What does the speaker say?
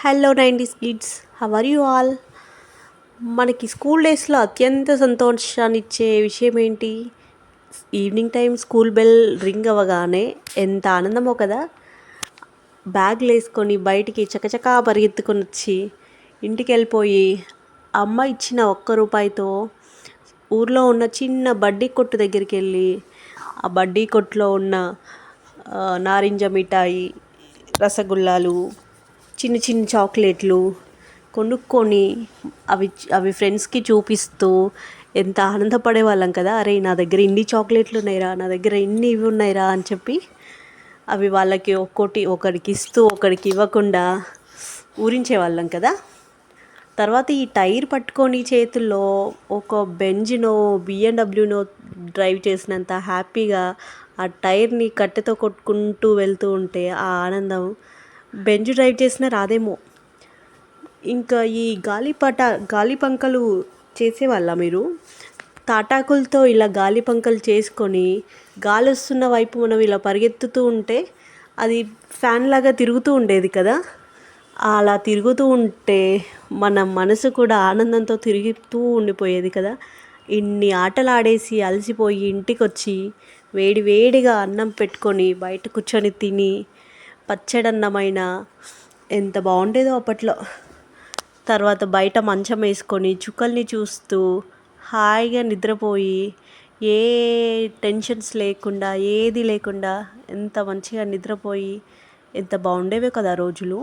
Hello 90s kids, how are you all? మనకి school డేస్లో అత్యంత సంతోషాన్ని ఇచ్చే విషయం ఏంటి? Evening time school bell ring అవ్వగానే ఎంత ఆనందమో కదా. బ్యాగ్లు వేసుకొని బయటికి చకచకా పరిగెత్తుకొని వచ్చి ఇంటికి వెళ్ళిపోయి అమ్మ ఇచ్చిన ₹1 ఊర్లో ఉన్న చిన్న బడ్డీ కొట్టు దగ్గరికి వెళ్ళి ఆ బడ్డీ కొట్టులో ఉన్న నారింజ మిఠాయి, రసగుల్లాలు, చిన్న చిన్న చాక్లెట్లు కొనుక్కొని అవి ఫ్రెండ్స్కి చూపిస్తూ ఎంత ఆనందపడే వాళ్ళం కదా. అరే, నా దగ్గర ఇన్ని చాక్లెట్లు ఉన్నాయిరా, నా దగ్గర ఇన్ని ఇవి ఉన్నాయిరా అని చెప్పి అవి వాళ్ళకి ఒకరికి ఇస్తూ ఒకరికి ఇవ్వకుండా ఊరించే వాళ్ళం కదా. తర్వాత ఈ టైర్ పట్టుకొని చేతుల్లో ఒక బెంజ్నో బిఎండబ్ల్యూనో డ్రైవ్ చేసినంత హ్యాపీగా ఆ టైర్ని కట్టెతో కొట్టుకుంటూ వెళ్తూ ఉంటే ఆ ఆనందం బెంజ్ డ్రైవ్ చేసినా రాదేమో. ఇంకా ఈ గాలిపంకలు చేసేవాళ్ళ మీరు? తాటాకులతో ఇలా గాలిపంకలు చేసుకొని గాలి వస్తున్న వైపు మనం ఇలా పరిగెత్తుతూ ఉంటే అది ఫ్యాన్ లాగా తిరుగుతూ ఉండేది కదా. అలా తిరుగుతూ ఉంటే మన మనసు కూడా ఆనందంతో తిరుగుతూ ఉండిపోయేది కదా. ఇన్ని ఆటలు ఆడేసి అలసిపోయి ఇంటికి వచ్చి వేడి వేడిగా అన్నం పెట్టుకొని బయట కూర్చొని తిని పచ్చడన్నమైన ఎంత బాగుండేదో అప్పట్లో. తర్వాత బయట మంచం వేసుకొని చుక్కల్ని చూస్తూ హాయిగా నిద్రపోయి ఏ టెన్షన్స్ లేకుండా ఏది లేకుండా ఎంత మంచిగా నిద్రపోయి ఎంత బాగుండేవో కదా రోజులు.